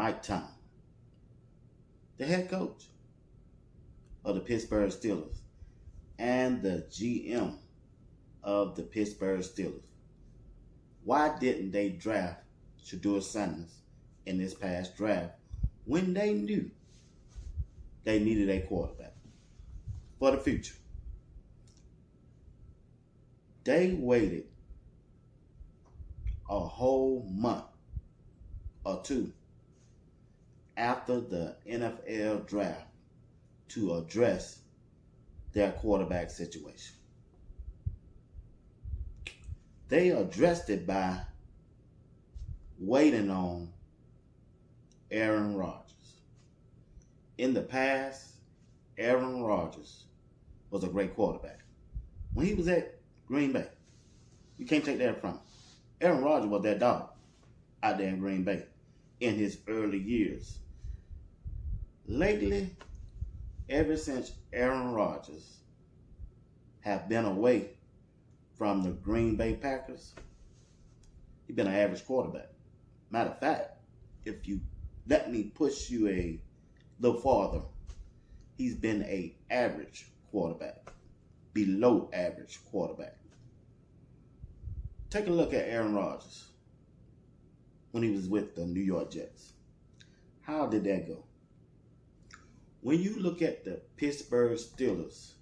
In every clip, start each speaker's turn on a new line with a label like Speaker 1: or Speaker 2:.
Speaker 1: Mike Tomlin, the head coach of the Pittsburgh Steelers and the GM of the Pittsburgh Steelers. Why didn't they draft Shedeur Sanders in this past draft when they knew they needed a quarterback for the future? They waited a whole month or two after the NFL draft to address their quarterback situation. They addressed it by waiting on Aaron Rodgers. In the past, Aaron Rodgers was a great quarterback. When he was at Green Bay, you can't take that from him. Aaron Rodgers was that dog out there in Green Bay in his early years. Lately, ever since Aaron Rodgers have been away from the Green Bay Packers, he's been an average quarterback. Matter of fact, if you let me push you a little farther, he's been an average quarterback, below average quarterback. Take a look at Aaron Rodgers when he was with the New York Jets. How did that go? When you look at the Pittsburgh Steelers,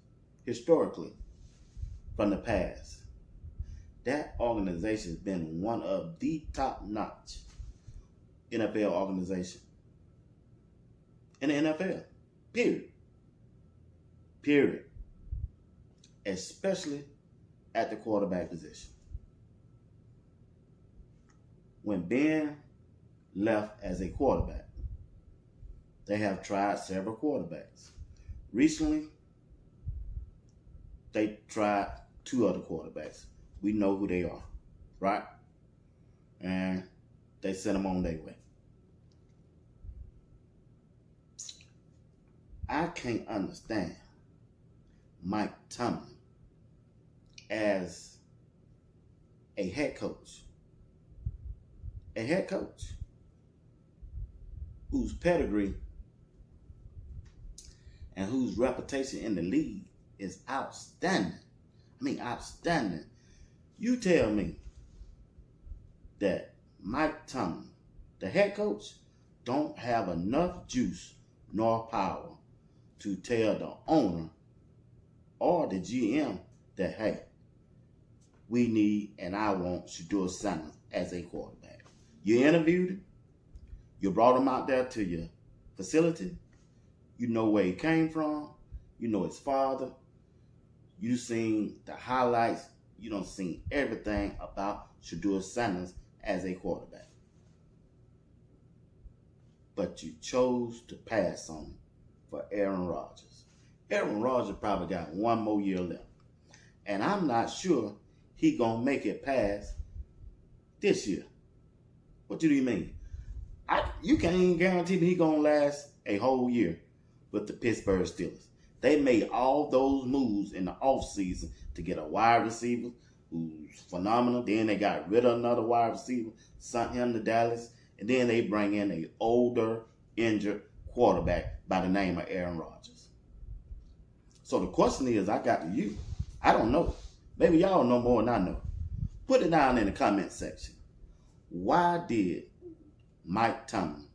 Speaker 1: historically, from the past, that organization has been one of the top-notch NFL organizations in the NFL. Period. Especially at the quarterback position. When Ben left as a quarterback, they have tried several quarterbacks. Recently, they tried two other quarterbacks. We know who they are, right? And they sent them on their way. I can't understand Mike Tomlin as a head coach. A head coach whose pedigree and whose reputation in the league is outstanding. I mean, outstanding. You tell me that Mike Tomlin, the head coach, don't have enough juice nor power to tell the owner or the GM that, hey, we need and I want Shedeur Sanders as a quarterback. You interviewed him. You brought him out there to your facility. You know where he came from. You know his father. You seen the highlights. You don't seen everything about Shedeur Sanders as a quarterback. But you chose to pass on him for Aaron Rodgers. Aaron Rodgers probably got one more year left. And I'm not sure he gonna make it past this year. What do you mean? You can't even guarantee that he gonna last a whole year with the Pittsburgh Steelers. They made all those moves in the offseason to get a wide receiver who's phenomenal. Then they got rid of another wide receiver, sent him to Dallas, and then they bring in an older, injured quarterback by the name of Aaron Rodgers. So the question is, I got to you. I don't know. Maybe y'all know more than I know. Put it down in the comment section. Why did Mike Tomlin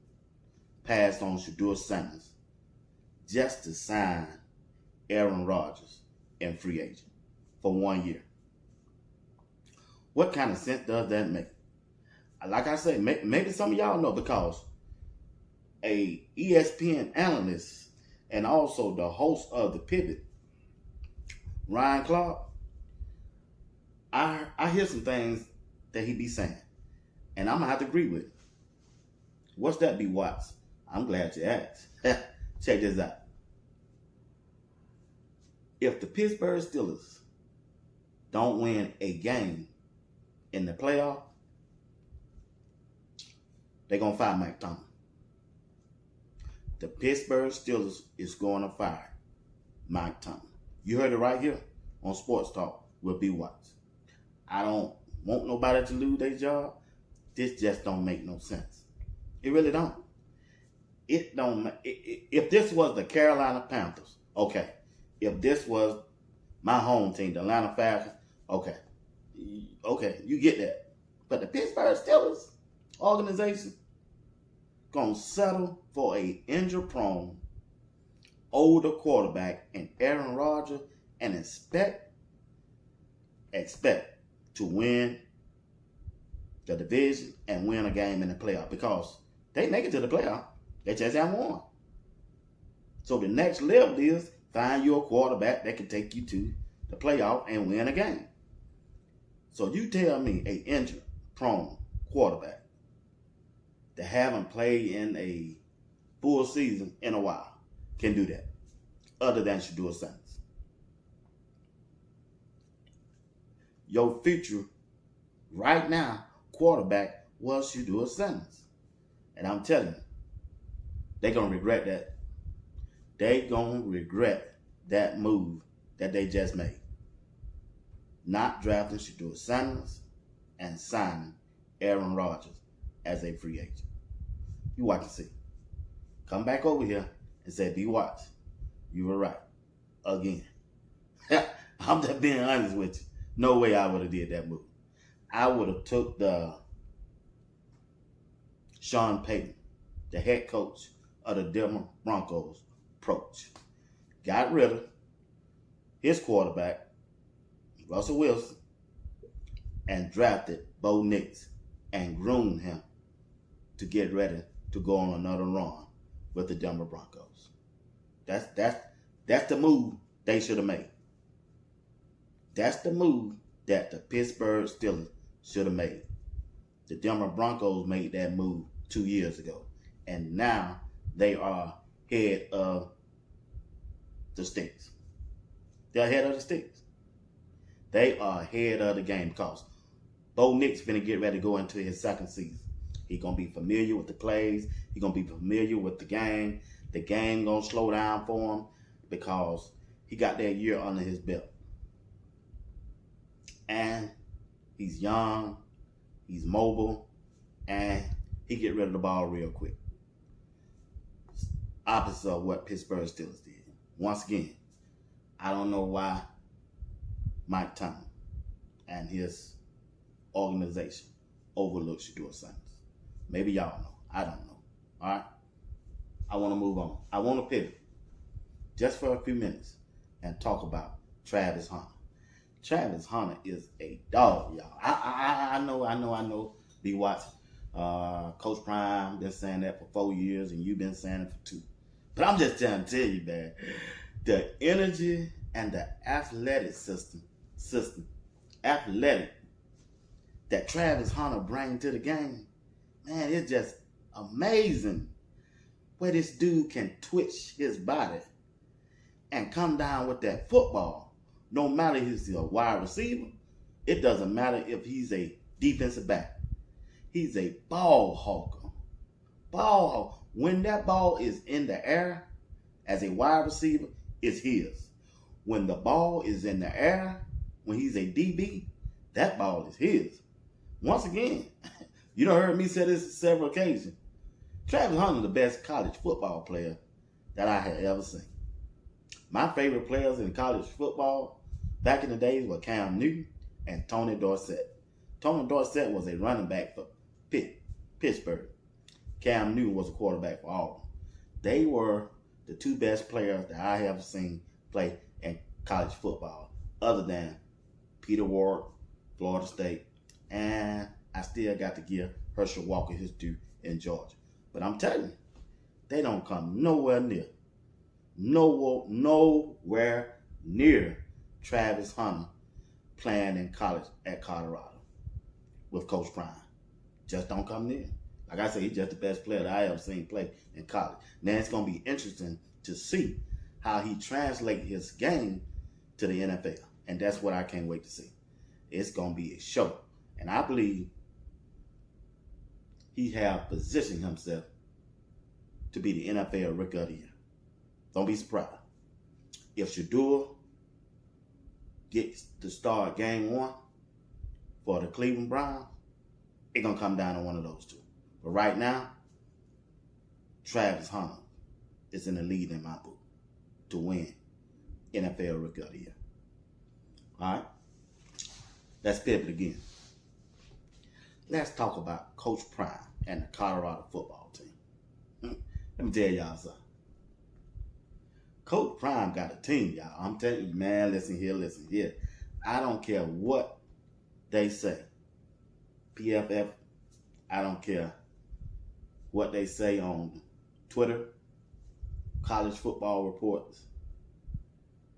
Speaker 1: pass on Shedeur Sanders just to sign Aaron Rodgers in free agent for 1 year? What kind of sense does that make? Like I said, maybe some of y'all know, because a ESPN analyst and also the host of The Pivot, Ryan Clark, I hear some things that he be saying, and I'm going to have to agree with it. What's that, B. Watts? I'm glad you asked. Check this out. If the Pittsburgh Steelers don't win a game in the playoff, they're going to fire Mike Tomlin. The Pittsburgh Steelers is going to fire Mike Tomlin. You heard it right here on Sports Talk with B. Watts. I don't want nobody to lose their job. This just don't make no sense. It really don't. It don't. If this was the Carolina Panthers, okay. If this was my home team, the Atlanta Falcons, okay, you get that. But the Pittsburgh Steelers organization gonna settle for a injury-prone, older quarterback in Aaron Rodgers and expect to win the division and win a game in the playoff, because they make it to the playoff. They just haven't won. So the next level is find you a quarterback that can take you to the playoff and win a game. So you tell me a injury-prone quarterback that haven't played in a full season in a while can do that, other than Shedeur Sanders. Your future right now quarterback was Shedeur Sanders. And I'm telling you, they're going to regret that. They're going to regret that move that they just made. Not drafting Shedeur Sanders and signing Aaron Rodgers as a free agent. You watch and see. Come back over here and say, "Be watch. You were right." Again. I'm just being honest with you. No way I would have did that move. I would have took the Sean Payton, the head coach of the Denver Broncos approach. Got rid of his quarterback, Russell Wilson, and drafted Bo Nix and groomed him to get ready to go on another run with the Denver Broncos. That's the move they should have made. That's the move that the Pittsburgh Steelers should have made. The Denver Broncos made that move 2 years ago, and now they are head of the sticks. They're head of the sticks. They are ahead of the game because Bo Nix finna get ready to go into his second season. He's going to be familiar with the plays. He's going to be familiar with the game. The game going to slow down for him because he got that year under his belt. And he's young, he's mobile, and he get rid of the ball real quick. Opposite of what Pittsburgh Steelers did. Once again, I don't know why Mike Tomlin and his organization overlooked Shedeur Sanders. Maybe y'all know. I don't know. All right? I want to move on. I want to pivot just for a few minutes and talk about Travis Hunter. Travis Hunter is a dog, y'all. I know. Be watching. Coach Prime been saying that for 4 years, and you've been saying it for 2. But I'm just trying to tell you, man, the energy and the athletic that Travis Hunter brings to the game, man, it's just amazing where this dude can twitch his body and come down with that football. No matter if he's a wide receiver, it doesn't matter if he's a defensive back. He's a ball hawker. When that ball is in the air as a wide receiver, it's his. When the ball is in the air, when he's a DB, that ball is his. Once again, you done heard me say this several occasions. Travis Hunter is the best college football player that I had ever seen. My favorite players in college football back in the days were Cam Newton and Tony Dorsett. Tony Dorsett was a running back for Pittsburgh. Cam Newton was a quarterback for Auburn. They were the 2 best players that I have seen play in college football, other than Peter Ward, Florida State, and I still got to give Herschel Walker his due in Georgia. But I'm telling you, they don't come nowhere near Travis Hunter playing in college at Colorado with Coach Prime. Just don't come near. Like I said, he's just the best player that I ever seen play in college. Now it's going to be interesting to see how he translates his game to the NFL. And that's what I can't wait to see. It's going to be a show. And I believe he have positioned himself to be the NFL Rookie of the Year. Don't be surprised. If Shedeur gets to start game 1 for the Cleveland Browns, it's going to come down to one of those 2. But right now, Travis Hunter is in the lead in my book to win NFL Rookie of the Year. All right? Let's pivot again. Let's talk about Coach Prime and the Colorado football team. Let me tell y'all something. Coach Prime got a team, y'all. I'm telling you, man, listen here. I don't care what they say. PFF, I don't care what they say on Twitter, college football reports.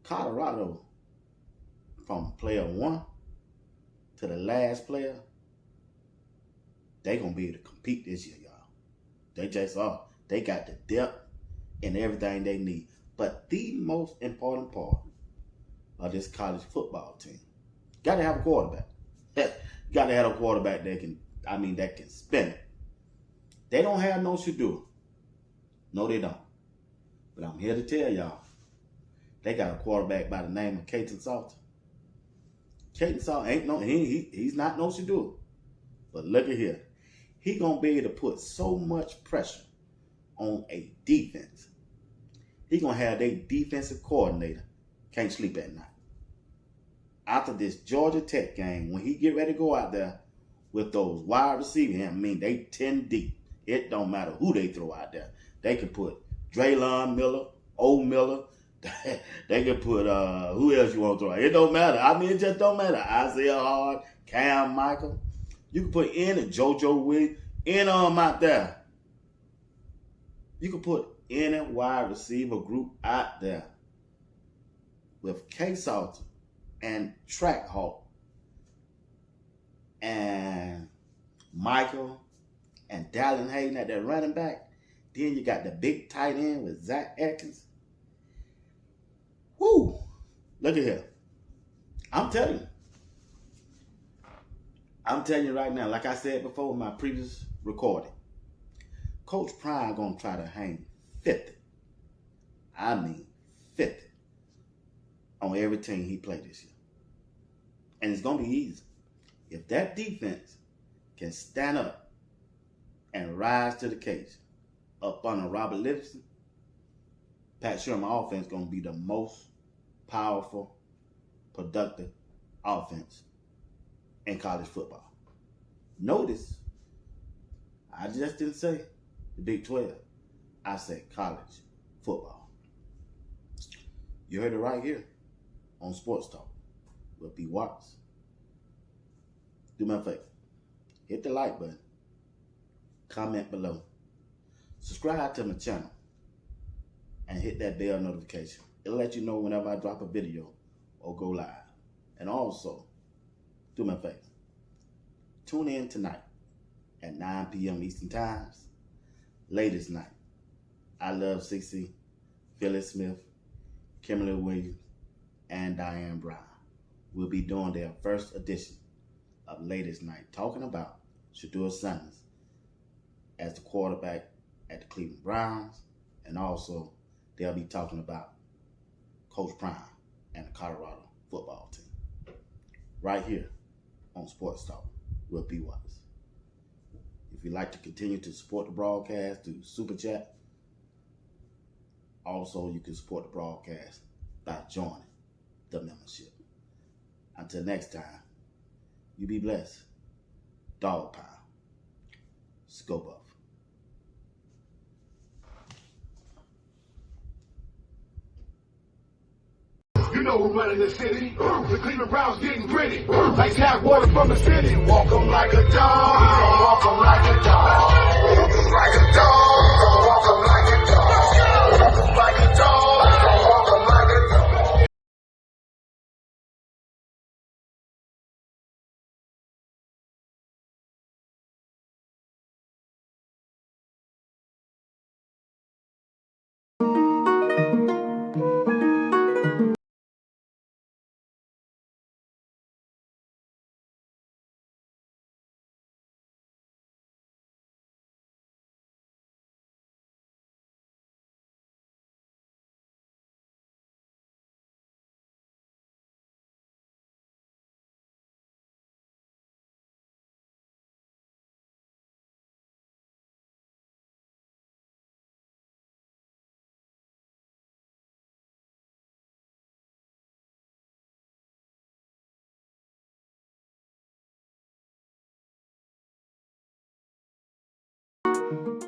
Speaker 1: Colorado, from player 1 to the last player, they going to be able to compete this year, y'all. They just are. They got the depth and everything they need. But the most important part of this college football team, got to have a quarterback. Got to have a quarterback that can spin it. They don't have no Shedeur. No, they don't. But I'm here to tell y'all, they got a quarterback by the name of Katon Salter. Katon Salter he's not no Shedeur. But look at here. He gonna be able to put so much pressure on a defense. He gonna have their defensive coordinator can't sleep at night. After this Georgia Tech game, when he get ready to go out there with those wide receivers, they 10 deep. It don't matter who they throw out there. They can put Draylon Miller, Old Miller. They can put who else you want to throw out. It don't matter. It just don't matter. Isaiah Hard, Cam Michael. You can put in a JoJo Williams, in out there. You can put any wide receiver group out there with K Salter and Trackhawk and Michael and Dallin Hayden at that running back. Then you got the big tight end with Zach Atkins. Woo! Look at here. I'm telling you right now, like I said before in my previous recording, Coach Prime gonna try to hang 50. 50 on every team he played this year. And it's gonna be easy. If that defense can stand up and rise to the occasion up under Robert Livingston, Pat Sherman offense gonna be the most powerful, productive offense in college football. Notice, I just didn't say the Big 12. I said college football. You heard it right here on Sports Talk with B. Watts. Do me a favor. Hit the like button. Comment below. Subscribe to my channel. And hit that bell notification. It'll let you know whenever I drop a video or go live. And also, do me a favor. Tune in tonight at 9 p.m. Eastern Times. Latest night. I Love 60, Phyllis Smith, Kimberly Williams, and Diane Brown will be doing their first edition of Latest Night, talking about Shedeur Sanders as the quarterback at the Cleveland Browns, and also they'll be talking about Coach Prime and the Colorado football team. Right here on Sports Talk with B. Watts. If you'd like to continue to support the broadcast through Super Chat, also you can support the broadcast by joining the membership. Until next time, you be blessed. Dog Pound. Scope up.
Speaker 2: You know who's running the city. The Cleveland Browns getting gritty. Like tap water from the city. Walk 'em like a dog. Walk 'em like a dog. Walk 'em like a dog. Walk 'em like a dog. Walk 'em like a dog. Walk 'em like a dog.
Speaker 1: Peace.